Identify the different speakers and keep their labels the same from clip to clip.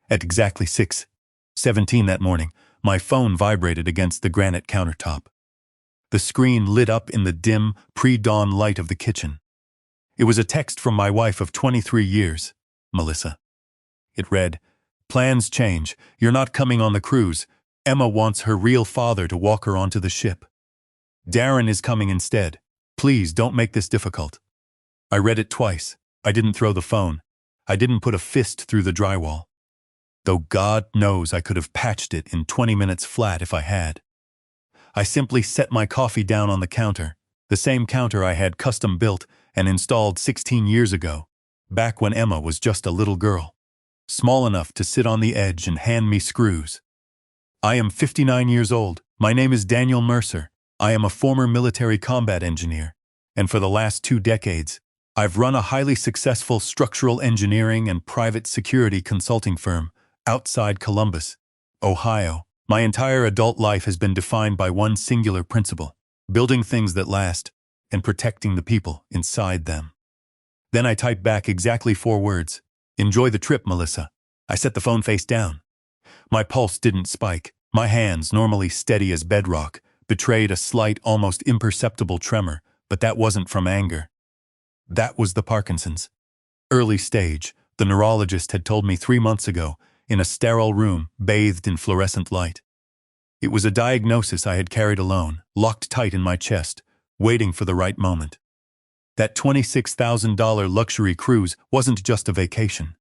Speaker 1: At exactly 6:17 that morning, my phone vibrated against the granite countertop. The screen lit up in the dim, pre-dawn light of the kitchen. It was a text from my wife of 23 years, Melissa. It read, "Plans change. You're not coming on the cruise. Emma wants her real father to walk her onto the ship. Darren is coming instead. Please don't make this difficult." I read it twice. I didn't throw the phone. I didn't put a fist through the drywall. Though God knows I could have patched it in 20 minutes flat if I had. I simply set my coffee down on the counter, the same counter I had custom built and installed 16 years ago, back when Emma was just a little girl, small enough to sit on the edge and hand me screws. I am 59 years old. My name is Daniel Mercer. I am a former military combat engineer, and for the last 2 decades, I've run a highly successful structural engineering and private security consulting firm outside Columbus, Ohio. My entire adult life has been defined by one singular principle: building things that last and protecting the people inside them. Then I typed back exactly 4 words. "Enjoy the trip, Melissa." I set the phone face down. My pulse didn't spike. My hands, normally steady as bedrock, betrayed a slight, almost imperceptible tremor, but that wasn't from anger. That was the Parkinson's. Early stage, the neurologist had told me 3 months ago, in a sterile room bathed in fluorescent light. It was a diagnosis I had carried alone, locked tight in my chest, waiting for the right moment. That $26,000 luxury cruise wasn't just a vacation.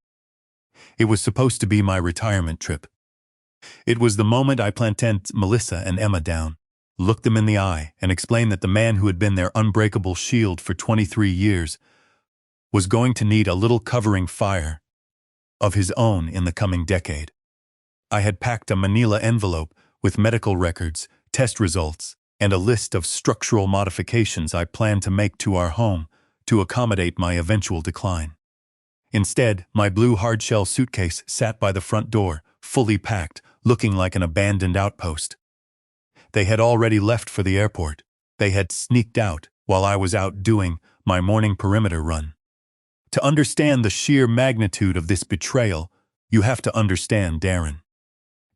Speaker 1: It was supposed to be my retirement trip. It was the moment I planted Melissa and Emma down, looked them in the eye, and explained that the man who had been their unbreakable shield for 23 years was going to need a little covering fire of his own in the coming decade. I had packed a manila envelope with medical records, test results, and a list of structural modifications I planned to make to our home to accommodate my eventual decline. Instead, my blue hardshell suitcase sat by the front door, fully packed, looking like an abandoned outpost. They had already left for the airport. They had sneaked out while I was out doing my morning perimeter run. To understand the sheer magnitude of this betrayal, you have to understand Darren.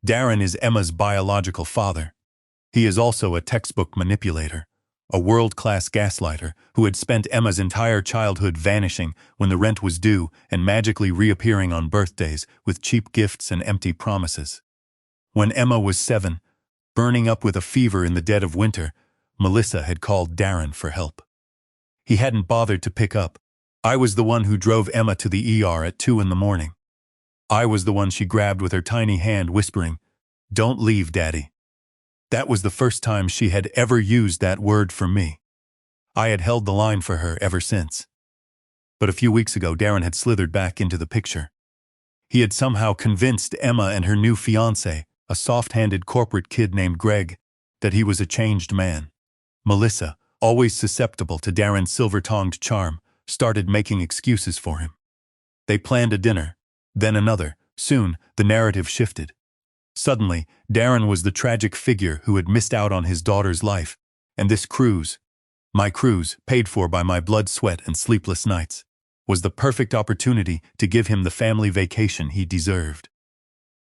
Speaker 1: Darren is Emma's biological father. He is also a textbook manipulator, a world-class gaslighter who had spent Emma's entire childhood vanishing when the rent was due and magically reappearing on birthdays with cheap gifts and empty promises. When Emma was 7, burning up with a fever in the dead of winter, Melissa had called Darren for help. He hadn't bothered to pick up. I was the one who drove Emma to the ER at 2 in the morning. I was the one she grabbed with her tiny hand, whispering, "Don't leave, Daddy." That was the first time she had ever used that word for me. I had held the line for her ever since. But a few weeks ago, Darren had slithered back into the picture. He had somehow convinced Emma and her new fiancé, a soft-handed corporate kid named Greg, that he was a changed man. Melissa, always susceptible to Darren's silver-tongued charm, started making excuses for him. They planned a dinner, then another. Soon, the narrative shifted. Suddenly, Darren was the tragic figure who had missed out on his daughter's life, and this cruise, my cruise, paid for by my blood, sweat, and sleepless nights, was the perfect opportunity to give him the family vacation he deserved.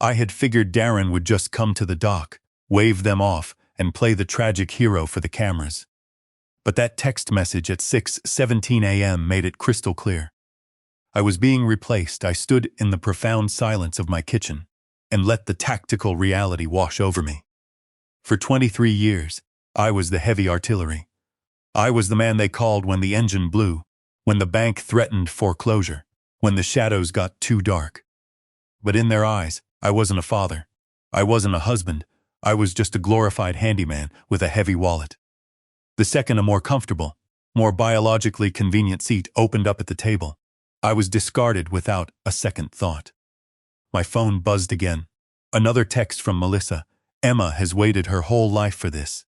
Speaker 1: I had figured Darren would just come to the dock, wave them off, and play the tragic hero for the cameras. But that text message at 6:17 a.m. made it crystal clear. I was being replaced. I stood in the profound silence of my kitchen and let the tactical reality wash over me. For 23 years, I was the heavy artillery. I was the man they called when the engine blew, when the bank threatened foreclosure, when the shadows got too dark. But in their eyes, I wasn't a father. I wasn't a husband. I was just a glorified handyman with a heavy wallet. The second a more comfortable, more biologically convenient seat opened up at the table, I was discarded without a second thought. My phone buzzed again. Another text from Melissa. "Emma has waited her whole life for this.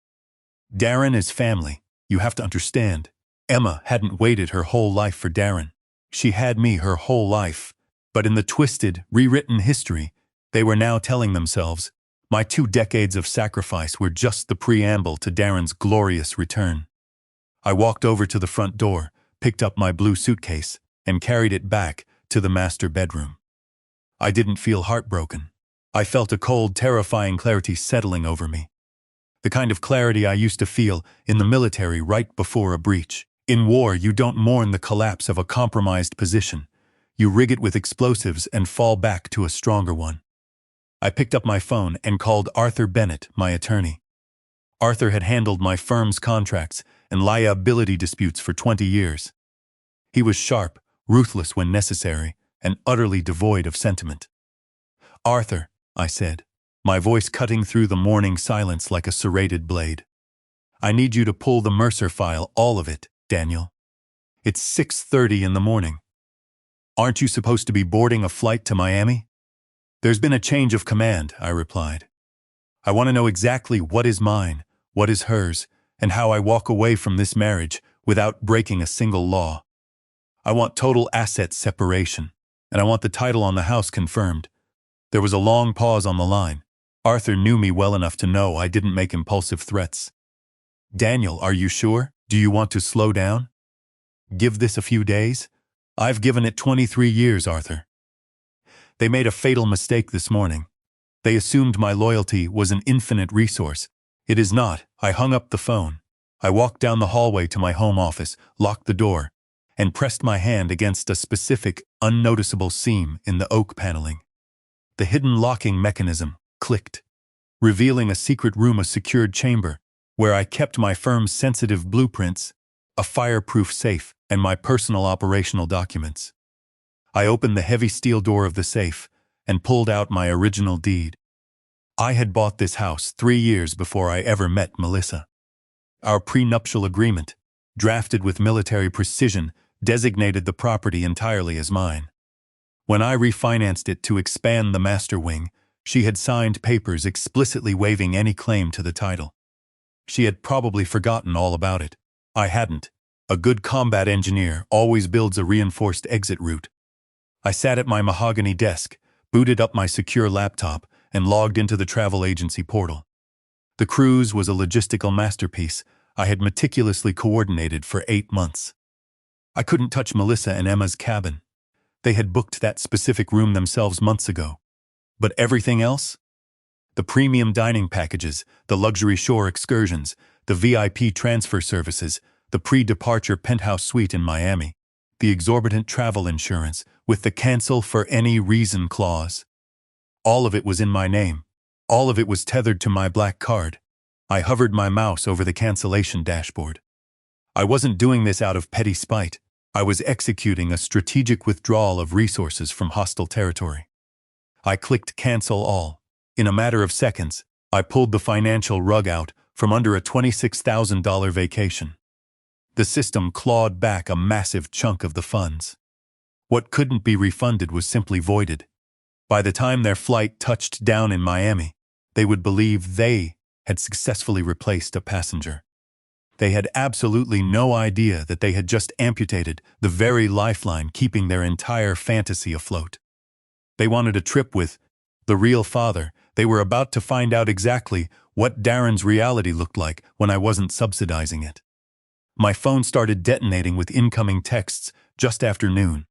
Speaker 1: Darren is family. You have to understand. Emma hadn't waited her whole life for Darren. She had me her whole life. But in the twisted, rewritten history, they were now telling themselves, my 2 decades of sacrifice were just the preamble to Darren's glorious return." I walked over to the front door, picked up my blue suitcase, and carried it back to the master bedroom. I didn't feel heartbroken. I felt a cold, terrifying clarity settling over me. The kind of clarity I used to feel in the military right before a breach. In war, you don't mourn the collapse of a compromised position. You rig it with explosives and fall back to a stronger one. I picked up my phone and called Arthur Bennett, my attorney. Arthur had handled my firm's contracts and liability disputes for 20 years. He was sharp, ruthless when necessary, and utterly devoid of sentiment. "Arthur," I said, my voice cutting through the morning silence like a serrated blade. "I need you to pull the Mercer file, all of it, Daniel. It's 6:30 in the morning. Aren't you supposed to be boarding a flight to Miami?" "There's been a change of command," I replied. "I want to know exactly what is mine, what is hers, and how I walk away from this marriage without breaking a single law. I want total asset separation, and I want the title on the house confirmed." There was a long pause on the line. Arthur knew me well enough to know I didn't make impulsive threats. "Daniel, are you sure? Do you want to slow down? Give this a few days? I've given it 23 years, Arthur." They made a fatal mistake this morning. They assumed my loyalty was an infinite resource. It is not. I hung up the phone. I walked down the hallway to my home office, locked the door, and pressed my hand against a specific, unnoticeable seam in the oak paneling. The hidden locking mechanism clicked, revealing a secret room, a secured chamber, where I kept my firm's sensitive blueprints, a fireproof safe, and my personal operational documents. I opened the heavy steel door of the safe and pulled out my original deed. I had bought this house 3 years before I ever met Melissa. Our prenuptial agreement, drafted with military precision, designated the property entirely as mine. When I refinanced it to expand the master wing, she had signed papers explicitly waiving any claim to the title. She had probably forgotten all about it. I hadn't. A good combat engineer always builds a reinforced exit route. I sat at my mahogany desk, booted up my secure laptop, and logged into the travel agency portal. The cruise was a logistical masterpiece I had meticulously coordinated for 8 months. I couldn't touch Melissa and Emma's cabin. They had booked that specific room themselves months ago. But everything else? The premium dining packages, the luxury shore excursions, the VIP transfer services, the pre-departure penthouse suite in Miami, the exorbitant travel insurance with the cancel for any reason clause. All of it was in my name. All of it was tethered to my black card. I hovered my mouse over the cancellation dashboard. I wasn't doing this out of petty spite. I was executing a strategic withdrawal of resources from hostile territory. I clicked cancel all. In a matter of seconds, I pulled the financial rug out from under a $26,000 vacation. The system clawed back a massive chunk of the funds. What couldn't be refunded was simply voided. By the time their flight touched down in Miami, they would believe they had successfully replaced a passenger. They had absolutely no idea that they had just amputated the very lifeline keeping their entire fantasy afloat. They wanted a trip with the real father. They were about to find out exactly what Darren's reality looked like when I wasn't subsidizing it. My phone started detonating with incoming texts just after noon.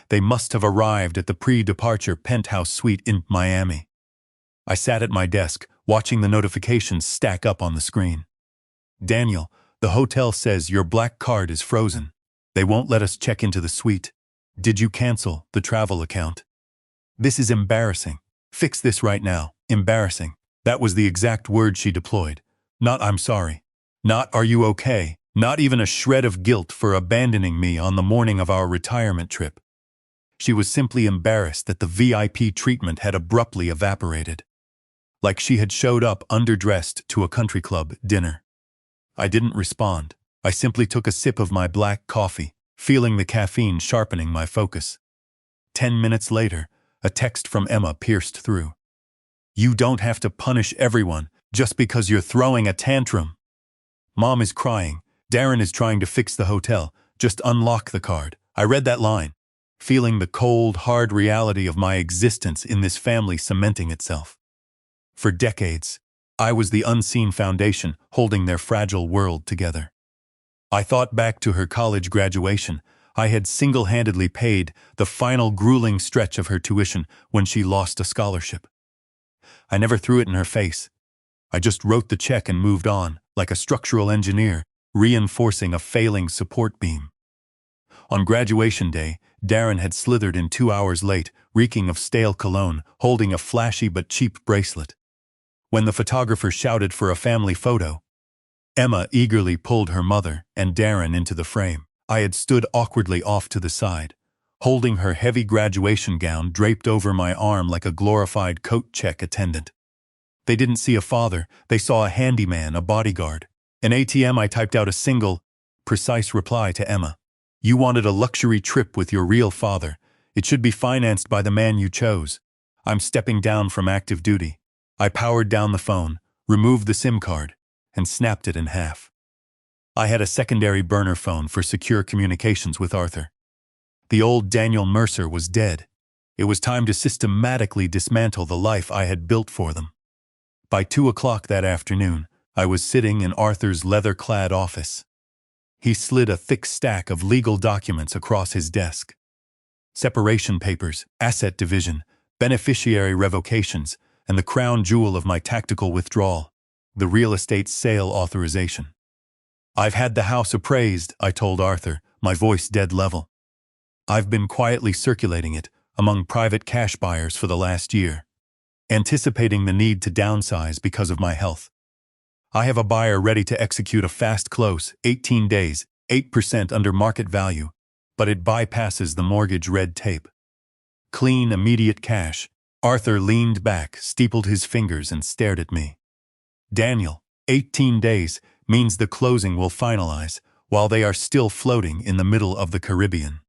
Speaker 1: They must have arrived at the pre-departure penthouse suite in Miami. I sat at my desk, watching the notifications stack up on the screen. "Daniel, the hotel says your black card is frozen. They won't let us check into the suite. Did you cancel the travel account? This is embarrassing. Fix this right now. Embarrassing." That was the exact word she deployed. Not "I'm sorry." Not "Are you okay?" Not even a shred of guilt for abandoning me on the morning of our retirement trip. She was simply embarrassed that the VIP treatment had abruptly evaporated. Like she had showed up underdressed to a country club dinner. I didn't respond. I simply took a sip of my black coffee, feeling the caffeine sharpening my focus. 10 minutes later, a text from Emma pierced through. "You don't have to punish everyone just because you're throwing a tantrum. Mom is crying. Darren is trying to fix the hotel. Just unlock the card." I read that line, feeling the cold, hard reality of my existence in this family cementing itself. For decades, I was the unseen foundation holding their fragile world together. I thought back to her college graduation, I had single-handedly paid the final grueling stretch of her tuition when she lost a scholarship. I never threw it in her face. I just wrote the check and moved on, like a structural engineer, reinforcing a failing support beam. On graduation day, Darren had slithered in 2 hours late, reeking of stale cologne, holding a flashy but cheap bracelet. When the photographer shouted for a family photo, Emma eagerly pulled her mother and Darren into the frame. I had stood awkwardly off to the side, holding her heavy graduation gown draped over my arm like a glorified coat check attendant. They didn't see a father, they saw a handyman, a bodyguard. An ATM. I typed out a single, precise reply to Emma. You wanted a luxury trip with your real father. It should be financed by the man you chose. I'm stepping down from active duty. I powered down the phone, removed the SIM card, and snapped it in half. I had a secondary burner phone for secure communications with Arthur. The old Daniel Mercer was dead. It was time to systematically dismantle the life I had built for them. By 2 o'clock that afternoon, I was sitting in Arthur's leather-clad office. He slid a thick stack of legal documents across his desk. Separation papers, asset division, beneficiary revocations, and the crown jewel of my tactical withdrawal, the real estate sale authorization. I've had the house appraised, I told Arthur, my voice dead level. I've been quietly circulating it among private cash buyers for the last year, anticipating the need to downsize because of my health. I have a buyer ready to execute a fast close, 18 days, 8% under market value, but it bypasses the mortgage red tape. Clean, immediate cash. Arthur leaned back, steepled his fingers, and stared at me. Daniel, 18 days means the closing will finalize while they are still floating in the middle of the Caribbean.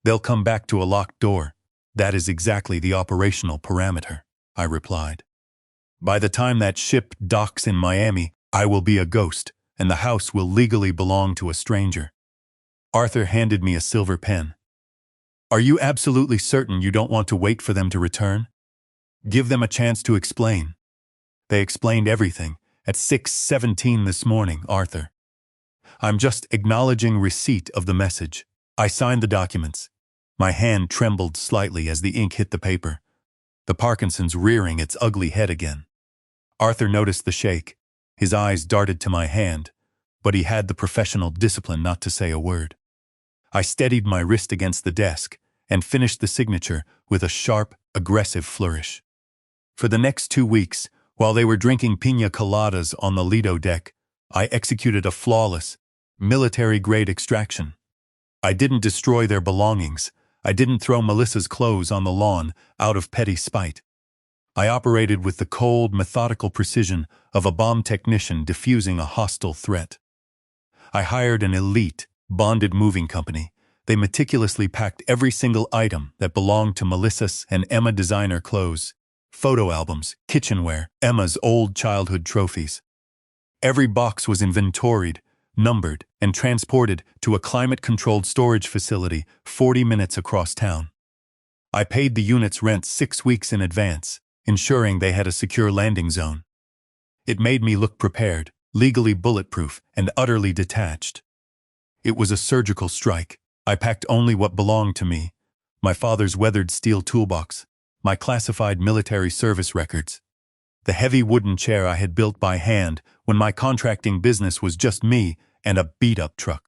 Speaker 1: They'll come back to a locked door. That is exactly the operational parameter, I replied. By the time that ship docks in Miami, I will be a ghost, and the house will legally belong to a stranger. Arthur handed me a silver pen. Are you absolutely certain you don't want to wait for them to return? Give them a chance to explain. They explained everything at 6:17 this morning, Arthur. I'm just acknowledging receipt of the message. I signed the documents. My hand trembled slightly as the ink hit the paper, the Parkinson's rearing its ugly head again. Arthur noticed the shake. His eyes darted to my hand, but he had the professional discipline not to say a word. I steadied my wrist against the desk and finished the signature with a sharp, aggressive flourish. For the next 2 weeks, while they were drinking piña coladas on the Lido deck, I executed a flawless, military-grade extraction. I didn't destroy their belongings. I didn't throw Melissa's clothes on the lawn out of petty spite. I operated with the cold, methodical precision of a bomb technician defusing a hostile threat. I hired an elite, bonded moving company. They meticulously packed every single item that belonged to Melissa's and Emma designer clothes, photo albums, kitchenware, Emma's old childhood trophies. Every box was inventoried, numbered, and transported to a climate-controlled storage facility 40 minutes across town. I paid the unit's rent 6 weeks in advance, ensuring they had a secure landing zone. It made me look prepared, legally bulletproof, and utterly detached. It was a surgical strike. I packed only what belonged to me: my father's weathered steel toolbox, my classified military service records, the heavy wooden chair I had built by hand when my contracting business was just me and a beat-up truck,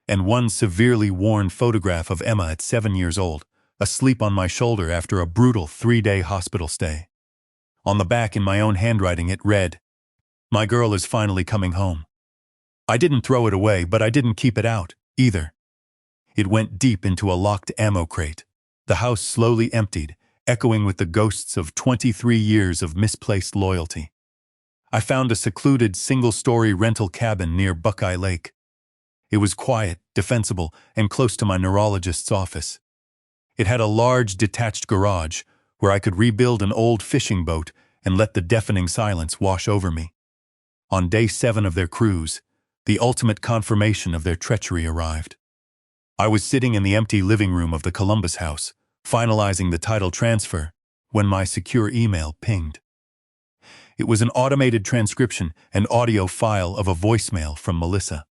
Speaker 1: and one severely worn photograph of Emma at 7 years old, asleep on my shoulder after a brutal 3-day hospital stay. On the back, in my own handwriting, it read, "My girl is finally coming home." I didn't throw it away, but I didn't keep it out, either. It went deep into a locked ammo crate. The house slowly emptied, echoing with the ghosts of 23 years of misplaced loyalty. I found a secluded single-story rental cabin near Buckeye Lake. It was quiet, defensible, and close to my neurologist's office. It had a large detached garage where I could rebuild an old fishing boat and let the deafening silence wash over me. On day 7 of their cruise, the ultimate confirmation of their treachery arrived. I was sitting in the empty living room of the Columbus house, finalizing the title transfer, when my secure email pinged. It was an automated transcription and audio file of a voicemail from Melissa.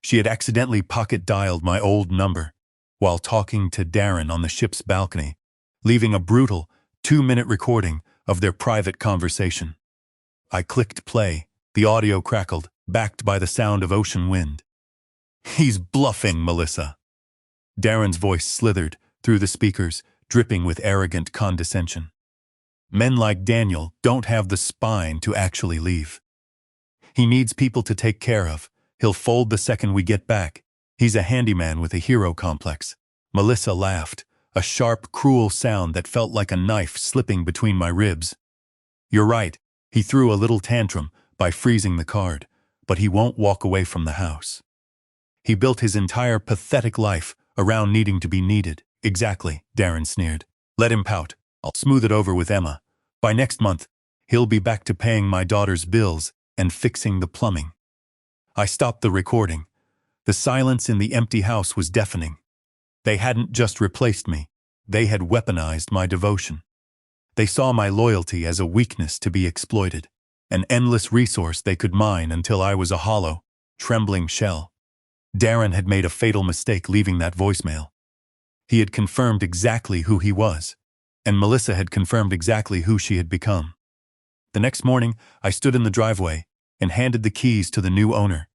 Speaker 1: She had accidentally pocket-dialed my old number while talking to Darren on the ship's balcony, leaving a brutal 2-minute recording of their private conversation. I clicked play. The audio crackled, backed by the sound of ocean wind. "He's bluffing, Melissa." Darren's voice slithered through the speakers, dripping with arrogant condescension. "Men like Daniel don't have the spine to actually leave. He needs people to take care of. He'll fold the second we get back. He's a handyman with a hero complex." Melissa laughed, a sharp, cruel sound that felt like a knife slipping between my ribs. "You're right. He threw a little tantrum by freezing the card, but he won't walk away from the house. He built his entire pathetic life around needing to be needed." "Exactly," Darren sneered. "Let him pout. I'll smooth it over with Emma. By next month, he'll be back to paying my daughter's bills and fixing the plumbing." I stopped the recording. The silence in the empty house was deafening. They hadn't just replaced me. They had weaponized my devotion. They saw my loyalty as a weakness to be exploited, an endless resource they could mine until I was a hollow, trembling shell. Darren had made a fatal mistake leaving that voicemail. He had confirmed exactly who he was, and Melissa had confirmed exactly who she had become. The next morning, I stood in the driveway and handed the keys to the new owner,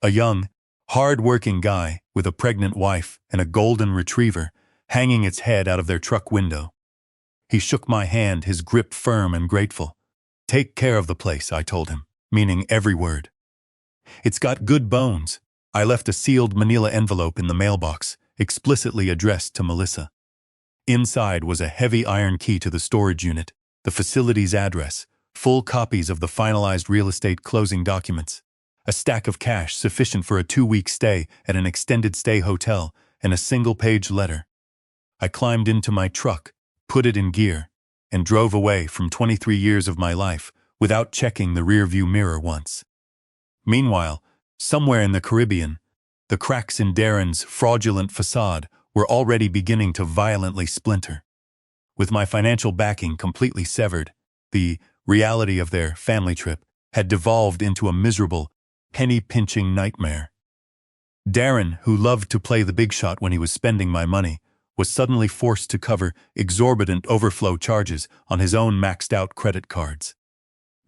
Speaker 1: a young, hard-working guy with a pregnant wife and a golden retriever hanging its head out of their truck window. He shook my hand, his grip firm and grateful. "Take care of the place," I told him, meaning every word. "It's got good bones." I left a sealed manila envelope in the mailbox, explicitly addressed to Melissa. Inside was a heavy iron key to the storage unit, the facility's address, full copies of the finalized real estate closing documents, a stack of cash sufficient for a 2-week stay at an extended stay hotel, and a single-page letter. I climbed into my truck, put it in gear, and drove away from 23 years of my life without checking the rearview mirror once. Meanwhile, somewhere in the Caribbean, the cracks in Darren's fraudulent facade were already beginning to violently splinter. With my financial backing completely severed, the reality of their family trip had devolved into a miserable, penny-pinching nightmare. Darren, who loved to play the big shot when he was spending my money, was suddenly forced to cover exorbitant overflow charges on his own maxed-out credit cards.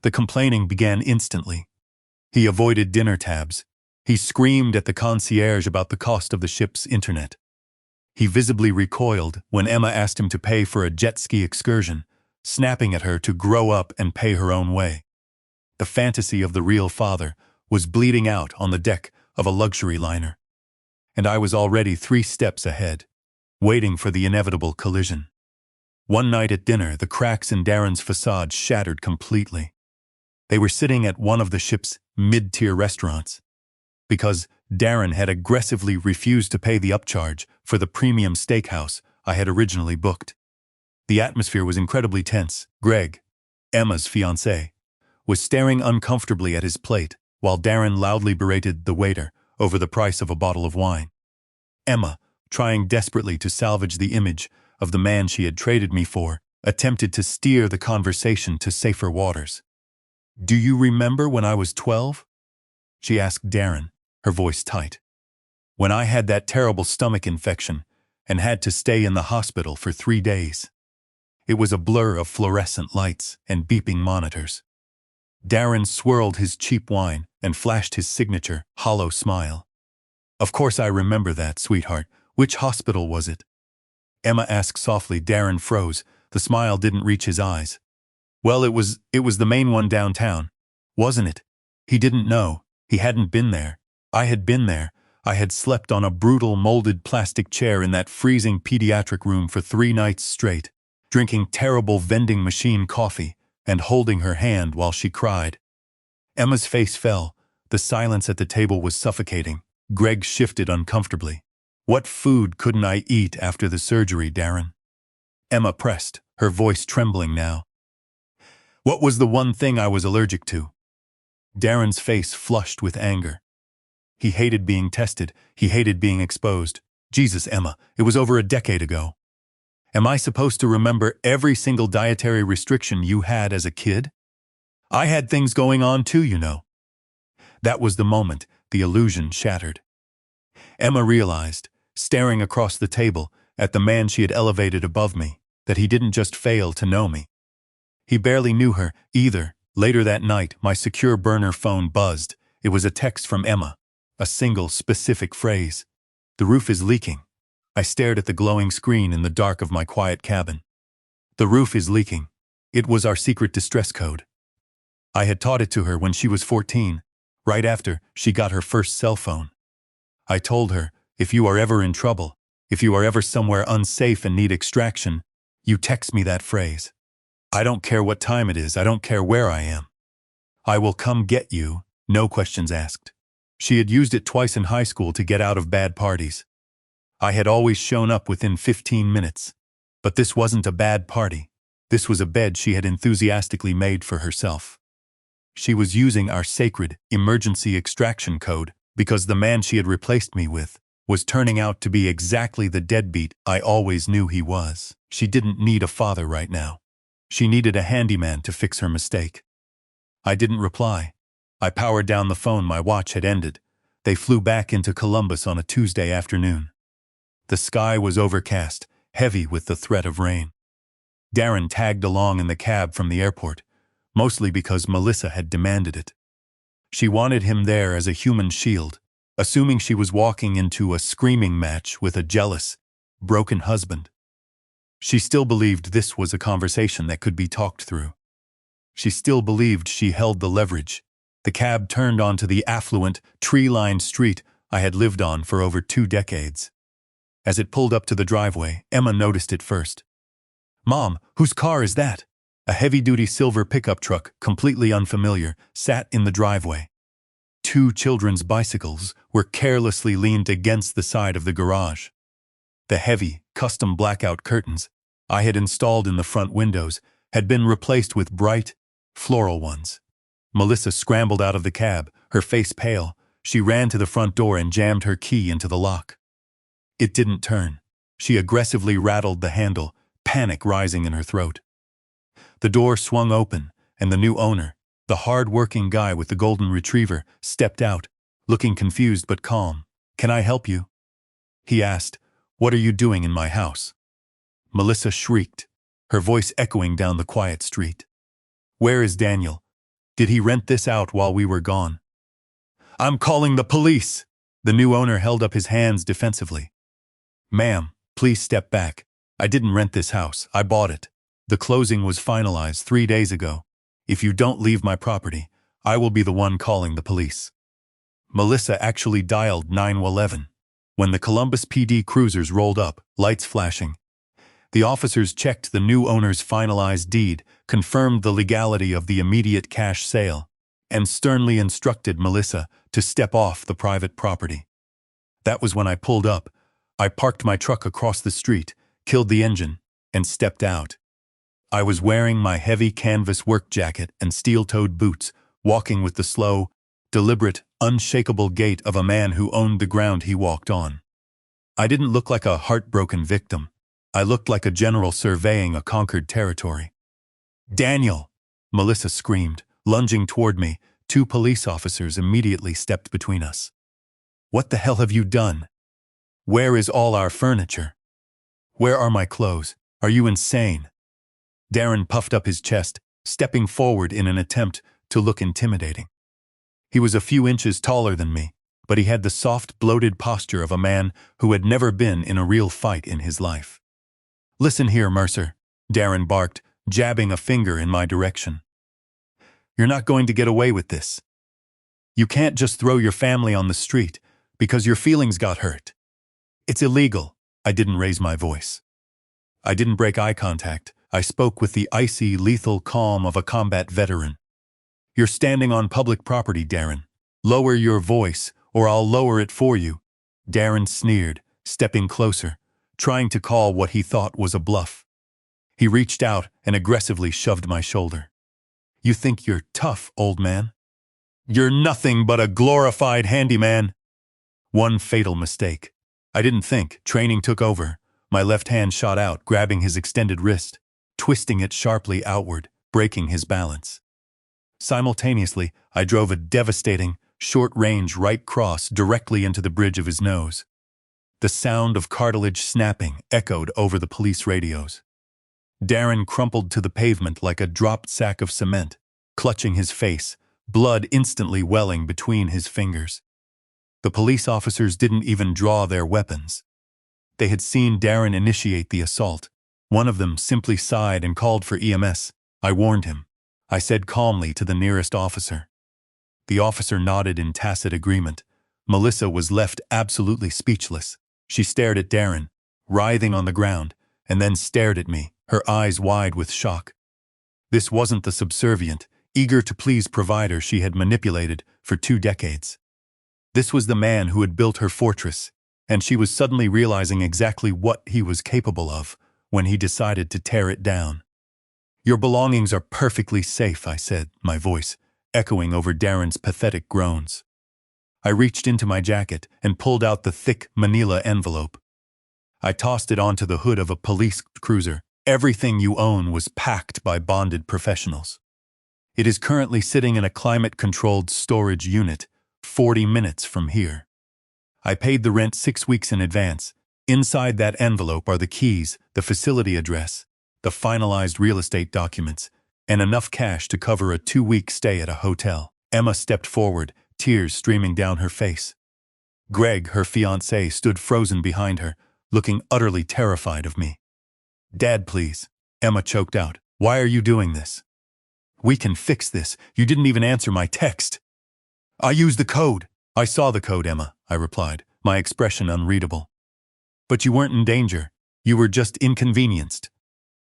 Speaker 1: The complaining began instantly. He avoided dinner tabs. He screamed at the concierge about the cost of the ship's internet. He visibly recoiled when Emma asked him to pay for a jet ski excursion, snapping at her to grow up and pay her own way. The fantasy of the real father was bleeding out on the deck of a luxury liner, and I was already 3 steps ahead, waiting for the inevitable collision. One night at dinner, the cracks in Darren's facade shattered completely. They were sitting at one of the ship's mid-tier restaurants, because Darren had aggressively refused to pay the upcharge for the premium steakhouse I had originally booked. The atmosphere was incredibly tense. Greg, Emma's fiancé, was staring uncomfortably at his plate while Darren loudly berated the waiter over the price of a bottle of wine. Emma, trying desperately to salvage the image of the man she had traded me for, attempted to steer the conversation to safer waters. "Do you remember when I was 12? She asked Darren, her voice tight. "When I had that terrible stomach infection and had to stay in the hospital for 3 days. It was a blur of fluorescent lights and beeping monitors." Darren swirled his cheap wine and flashed his signature, hollow smile. "Of course I remember that, sweetheart. Which hospital was it?" Emma asked softly. Darren froze. The smile didn't reach his eyes. "Well, it was the main one downtown, wasn't it?" He didn't know. He hadn't been there. I had been there. I had slept on a brutal molded plastic chair in that freezing pediatric room for 3 nights straight, drinking terrible vending machine coffee and holding her hand while she cried. Emma's face fell. The silence at the table was suffocating. Greg shifted uncomfortably. "What food couldn't I eat after the surgery, Darren?" Emma pressed, her voice trembling now. "What was the one thing I was allergic to?" Darren's face flushed with anger. He hated being tested. He hated being exposed. "Jesus, Emma, it was over a decade ago. Am I supposed to remember every single dietary restriction you had as a kid? I had things going on too, you know." That was the moment the illusion shattered. Emma realized, staring across the table at the man she had elevated above me, that he didn't just fail to know me. He barely knew her, either. Later that night, my secure burner phone buzzed. It was a text from Emma. A single, specific phrase. "The roof is leaking." I stared at the glowing screen in the dark of my quiet cabin. "The roof is leaking." It was our secret distress code. I had taught it to her when she was 14, right after she got her first cell phone. I told her, if you are ever in trouble, if you are ever somewhere unsafe and need extraction, you text me that phrase. I don't care what time it is, I don't care where I am. I will come get you, no questions asked. She had used it twice in high school to get out of bad parties. I had always shown up within 15 minutes. But this wasn't a bad party. This was a bed she had enthusiastically made for herself. She was using our sacred emergency extraction code because the man she had replaced me with was turning out to be exactly the deadbeat I always knew he was. She didn't need a father right now. She needed a handyman to fix her mistake. I didn't reply. I powered down the phone. My watch had ended. They flew back into Columbus on a Tuesday afternoon. The sky was overcast, heavy with the threat of rain. Darren tagged along in the cab from the airport, mostly because Melissa had demanded it. She wanted him there as a human shield, assuming she was walking into a screaming match with a jealous, broken husband. She still believed this was a conversation that could be talked through. She still believed she held the leverage. The cab turned onto the affluent, tree-lined street I had lived on for over 2 decades. As it pulled up to the driveway, Emma noticed it first. "Mom, whose car is that?" A heavy-duty silver pickup truck, completely unfamiliar, sat in the driveway. 2 children's bicycles were carelessly leaned against the side of the garage. The heavy, custom blackout curtains I had installed in the front windows had been replaced with bright, floral ones. Melissa scrambled out of the cab, her face pale. She ran to the front door and jammed her key into the lock. It didn't turn. She aggressively rattled the handle, panic rising in her throat. The door swung open, and the new owner, the hard-working guy with the golden retriever, stepped out, looking confused but calm. "Can I help you?" he asked. "What are you doing in my house?" Melissa shrieked, her voice echoing down the quiet street. "Where is Daniel? Did he rent this out while we were gone?" "I'm calling the police!" The new owner held up his hands defensively. "Ma'am, please step back. I didn't rent this house, I bought it. The closing was finalized 3 days ago. If you don't leave my property, I will be the one calling the police." Melissa actually dialed 911. When the Columbus PD cruisers rolled up, lights flashing, the officers checked the new owner's finalized deed, confirmed the legality of the immediate cash sale, and sternly instructed Melissa to step off the private property. That was when I pulled up. I parked my truck across the street, killed the engine, and stepped out. I was wearing my heavy canvas work jacket and steel-toed boots, walking with the slow, deliberate, unshakable gait of a man who owned the ground he walked on. I didn't look like a heartbroken victim. I looked like a general surveying a conquered territory. "Daniel!" Melissa screamed, lunging toward me. 2 police officers immediately stepped between us. "What the hell have you done? Where is all our furniture? Where are my clothes? Are you insane?" Darren puffed up his chest, stepping forward in an attempt to look intimidating. He was a few inches taller than me, but he had the soft, bloated posture of a man who had never been in a real fight in his life. "Listen here, Mercer," Darren barked, jabbing a finger in my direction. "You're not going to get away with this. You can't just throw your family on the street because your feelings got hurt. It's illegal." I didn't raise my voice. I didn't break eye contact. I spoke with the icy, lethal calm of a combat veteran. "You're standing on public property, Darren. Lower your voice, or I'll lower it for you." Darren sneered, stepping closer, trying to call what he thought was a bluff. He reached out and aggressively shoved my shoulder. "You think you're tough, old man? You're nothing but a glorified handyman." One fatal mistake. I didn't think. Training took over. My left hand shot out, grabbing his extended wrist, twisting it sharply outward, breaking his balance. Simultaneously, I drove a devastating, short-range right cross directly into the bridge of his nose. The sound of cartilage snapping echoed over the police radios. Darren crumpled to the pavement like a dropped sack of cement, clutching his face, blood instantly welling between his fingers. The police officers didn't even draw their weapons. They had seen Darren initiate the assault. One of them simply sighed and called for EMS. I warned him, I said calmly to the nearest officer. The officer nodded in tacit agreement. Melissa was left absolutely speechless. She stared at Darren, writhing on the ground, and then stared at me, her eyes wide with shock. This wasn't the subservient, eager-to-please provider she had manipulated for 2 decades. This was the man who had built her fortress, and she was suddenly realizing exactly what he was capable of when he decided to tear it down. Your belongings are perfectly safe, I said, my voice echoing over Darren's pathetic groans. I reached into my jacket and pulled out the thick manila envelope. I tossed it onto the hood of a police cruiser. Everything you own was packed by bonded professionals. It is currently sitting in a climate-controlled storage unit, 40 minutes from here. I paid the rent 6 weeks in advance. Inside that envelope are the keys, the facility address, the finalized real estate documents, and enough cash to cover a 2-week stay at a hotel. Emma stepped forward, tears streaming down her face. Greg, her fiancé, stood frozen behind her, looking utterly terrified of me. Dad, please, Emma choked out. Why are you doing this? We can fix this. You didn't even answer my text. I used the code. I saw the code, Emma, I replied, my expression unreadable. But you weren't in danger. You were just inconvenienced.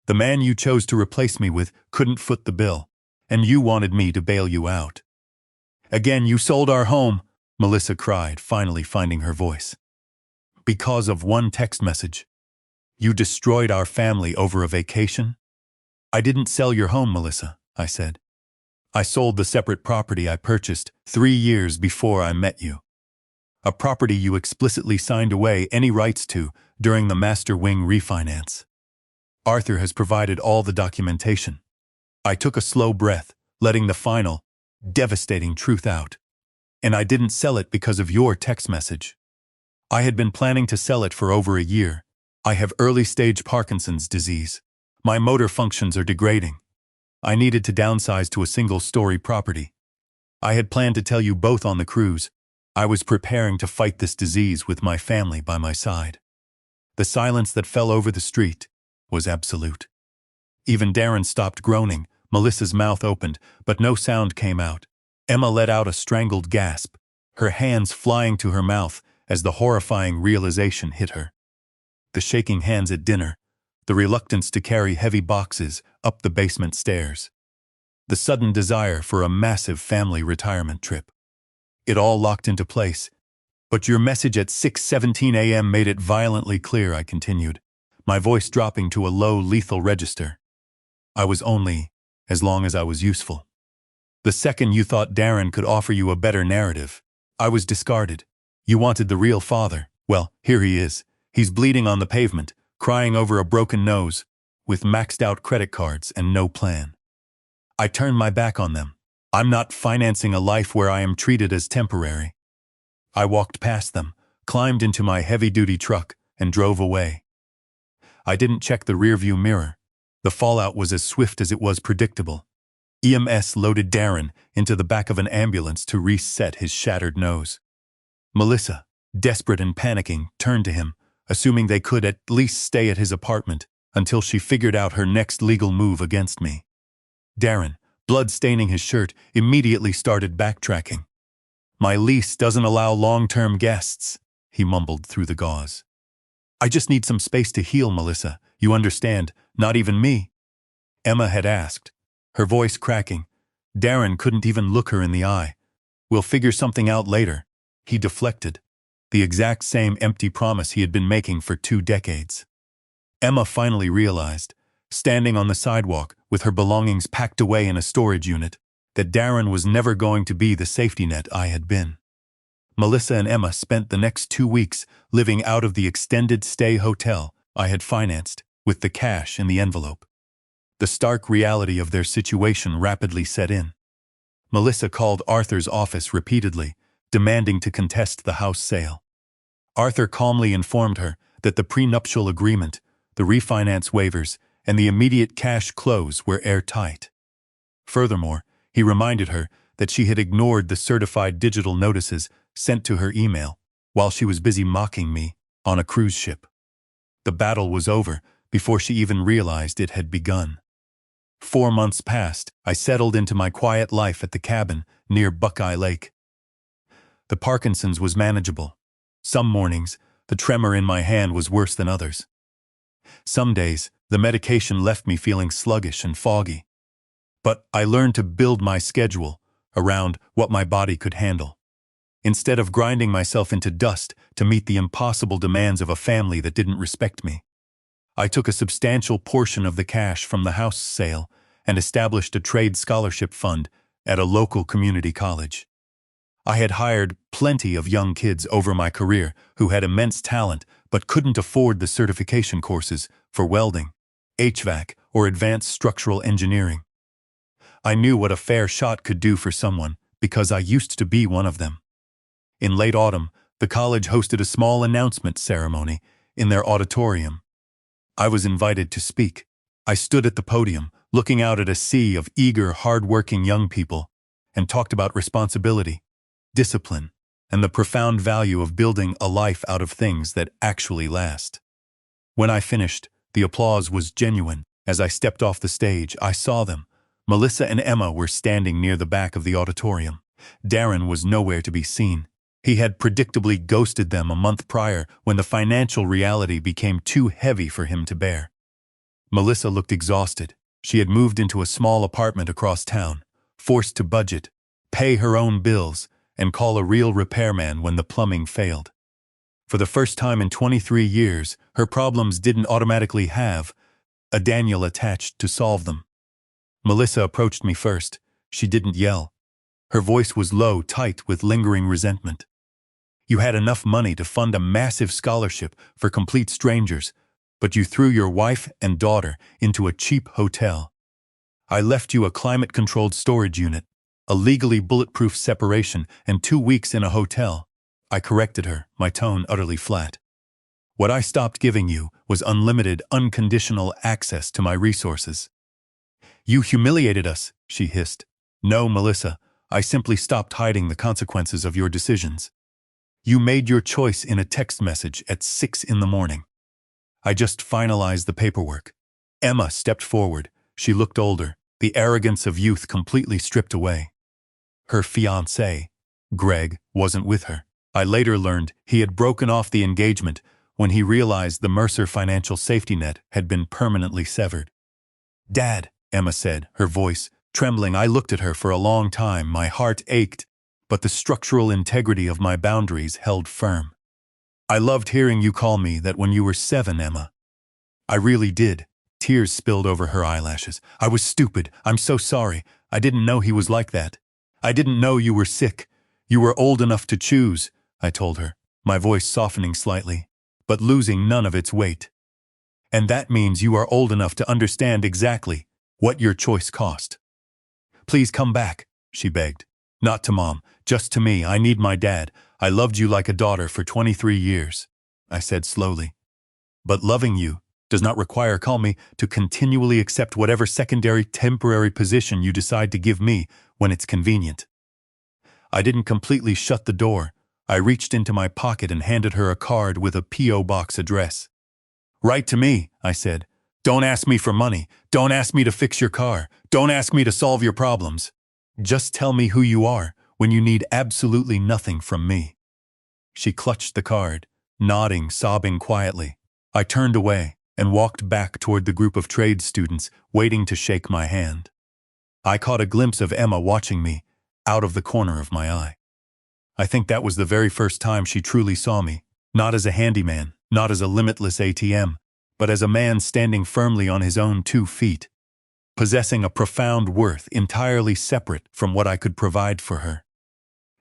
Speaker 1: The man you chose to replace me with couldn't foot the bill, and you wanted me to bail you out. Again, you sold our home, Melissa cried, finally finding her voice. Because of one text message. You destroyed our family over a vacation? I didn't sell your home, Melissa, I said. I sold the separate property I purchased 3 years before I met you. A property you explicitly signed away any rights to during the Master Wing refinance. Arthur has provided all the documentation. I took a slow breath, letting the final, devastating truth out. And I didn't sell it because of your text message. I had been planning to sell it for over a year. I have early-stage Parkinson's disease. My motor functions are degrading. I needed to downsize to a single-story property. I had planned to tell you both on the cruise. I was preparing to fight this disease with my family by my side. The silence that fell over the street was absolute. Even Darren stopped groaning. Melissa's mouth opened, but no sound came out. Emma let out a strangled gasp, her hands flying to her mouth as the horrifying realization hit her. The shaking hands at dinner, the reluctance to carry heavy boxes up the basement stairs, the sudden desire for a massive family retirement trip. It all locked into place. But your message at 6:17 a.m. made it violently clear, I continued, my voice dropping to a low, lethal register. I was only as long as I was useful. The second you thought Darren could offer you a better narrative, I was discarded. You wanted the real father. Well, here he is. He's bleeding on the pavement, crying over a broken nose, with maxed-out credit cards and no plan. I turned my back on them. I'm not financing a life where I am treated as temporary. I walked past them, climbed into my heavy-duty truck, and drove away. I didn't check the rearview mirror. The fallout was as swift as it was predictable. EMS loaded Darren into the back of an ambulance to reset his shattered nose. Melissa, desperate and panicking, turned to him, assuming they could at least stay at his apartment until she figured out her next legal move against me. Darren, blood staining his shirt, immediately started backtracking. My lease doesn't allow long-term guests, he mumbled through the gauze. I just need some space to heal, Melissa. You understand, not even me. Emma had asked, her voice cracking. Darren couldn't even look her in the eye. We'll figure something out later. He deflected, the exact same empty promise he had been making for 2 decades. Emma finally realized, standing on the sidewalk with her belongings packed away in a storage unit, that Darren was never going to be the safety net I had been. Melissa and Emma spent the next 2 weeks living out of the extended stay hotel I had financed with the cash in the envelope. The stark reality of their situation rapidly set in. Melissa called Arthur's office repeatedly, demanding to contest the house sale. Arthur calmly informed her that the prenuptial agreement, the refinance waivers, and the immediate cash close were airtight. Furthermore, he reminded her that she had ignored the certified digital notices sent to her email while she was busy mocking me on a cruise ship. The battle was over before she even realized it had begun. 4 months passed. I settled into my quiet life at the cabin near Buckeye Lake. The Parkinson's was manageable. Some mornings, the tremor in my hand was worse than others. Some days, the medication left me feeling sluggish and foggy. But I learned to build my schedule around what my body could handle. Instead of grinding myself into dust to meet the impossible demands of a family that didn't respect me, I took a substantial portion of the cash from the house sale and established a trade scholarship fund at a local community college. I had hired plenty of young kids over my career who had immense talent but couldn't afford the certification courses for welding, HVAC, or advanced structural engineering. I knew what a fair shot could do for someone because I used to be one of them. In late autumn, the college hosted a small announcement ceremony in their auditorium. I was invited to speak. I stood at the podium, looking out at a sea of eager, hard-working young people, and talked about responsibility, discipline, and the profound value of building a life out of things that actually last. When I finished, the applause was genuine. As I stepped off the stage, I saw them. Melissa and Emma were standing near the back of the auditorium. Darren was nowhere to be seen. He had predictably ghosted them a month prior when the financial reality became too heavy for him to bear. Melissa looked exhausted. She had moved into a small apartment across town, forced to budget, pay her own bills, and call a real repairman when the plumbing failed. For the first time in 23 years, her problems didn't automatically have a Daniel attached to solve them. Melissa approached me first. She didn't yell. Her voice was low, tight with lingering resentment. You had enough money to fund a massive scholarship for complete strangers, but you threw your wife and daughter into a cheap hotel. I left you a climate-controlled storage unit, a legally bulletproof separation, and 2 weeks in a hotel. I corrected her, my tone utterly flat. What I stopped giving you was unlimited, unconditional access to my resources. You humiliated us, she hissed. No, Melissa, I simply stopped hiding the consequences of your decisions. You made your choice in a text message at 6 in the morning. I just finalized the paperwork. Emma stepped forward. She looked older, the arrogance of youth completely stripped away. Her fiancé, Greg, wasn't with her. I later learned he had broken off the engagement when he realized the Mercer financial safety net had been permanently severed. Dad, Emma said, her voice trembling. I looked at her for a long time. My heart ached, but the structural integrity of my boundaries held firm. I loved hearing you call me that when you were 7, Emma. I really did. Tears spilled over her eyelashes. I was stupid. I'm so sorry. I didn't know he was like that. I didn't know you were sick. You were old enough to choose, I told her, my voice softening slightly, but losing none of its weight. And that means you are old enough to understand exactly what your choice cost. Please come back, she begged. Not to Mom, just to me. I need my dad. I loved you like a daughter for 23 years, I said slowly. But loving you does not require me to continually accept whatever secondary, temporary position you decide to give me when it's convenient. I didn't completely shut the door. I reached into my pocket and handed her a card with a P.O. box address. Write to me, I said. Don't ask me for money. Don't ask me to fix your car. Don't ask me to solve your problems. Just tell me who you are when you need absolutely nothing from me. She clutched the card, nodding, sobbing quietly. I turned away and walked back toward the group of trade students waiting to shake my hand. I caught a glimpse of Emma watching me out of the corner of my eye. I think that was the very first time she truly saw me, not as a handyman, not as a limitless ATM, but as a man standing firmly on his own 2 feet, possessing a profound worth entirely separate from what I could provide for her.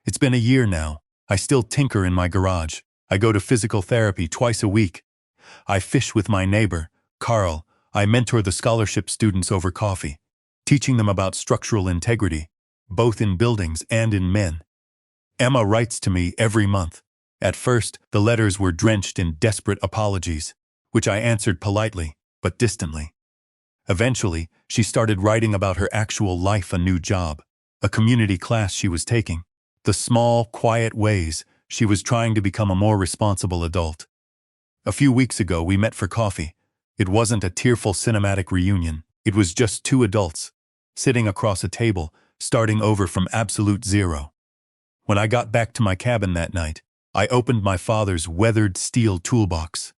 Speaker 1: It's been a year now. I still tinker in my garage. I go to physical therapy twice a week. I fish with my neighbor, Carl. I mentor the scholarship students over coffee, teaching them about structural integrity. both in buildings and in men. Emma writes to me every month. At first, the letters were drenched in desperate apologies, which I answered politely, but distantly. Eventually, she started writing about her actual life, a new job, a community class she was taking, the small, quiet ways she was trying to become a more responsible adult. A few weeks ago, we met for coffee. It wasn't a tearful cinematic reunion. It was just two adults, sitting across a table, starting over from absolute zero. When I got back to my cabin that night, I opened my father's weathered steel toolbox.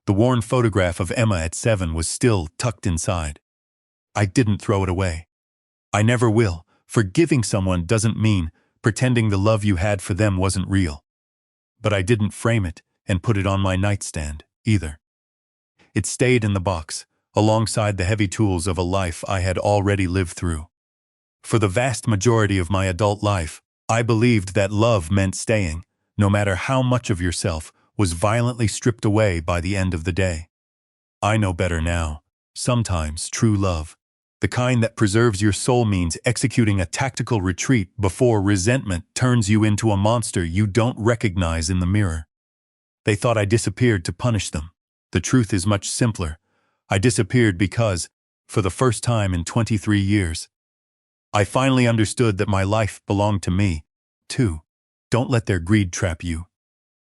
Speaker 1: The worn photograph of Emma at 7 was still tucked inside. I didn't throw it away. I never will. Forgiving someone doesn't mean pretending the love you had for them wasn't real. But I didn't frame it and put it on my nightstand, either. It stayed in the box, alongside the heavy tools of a life I had already lived through. For the vast majority of my adult life, I believed that love meant staying, no matter how much of yourself was violently stripped away by the end of the day. I know better now. Sometimes true love, the kind that preserves your soul, means executing a tactical retreat before resentment turns you into a monster you don't recognize in the mirror. They thought I disappeared to punish them. The truth is much simpler. I disappeared because, for the first time in 23 years, I finally understood that my life belonged to me, too. Don't let their greed trap you.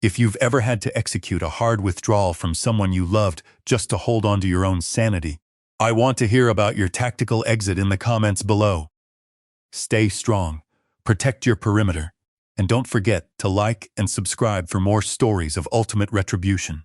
Speaker 1: If you've ever had to execute a hard withdrawal from someone you loved just to hold on to your own sanity, I want to hear about your tactical exit in the comments below. Stay strong, protect your perimeter, and don't forget to like and subscribe for more stories of ultimate retribution.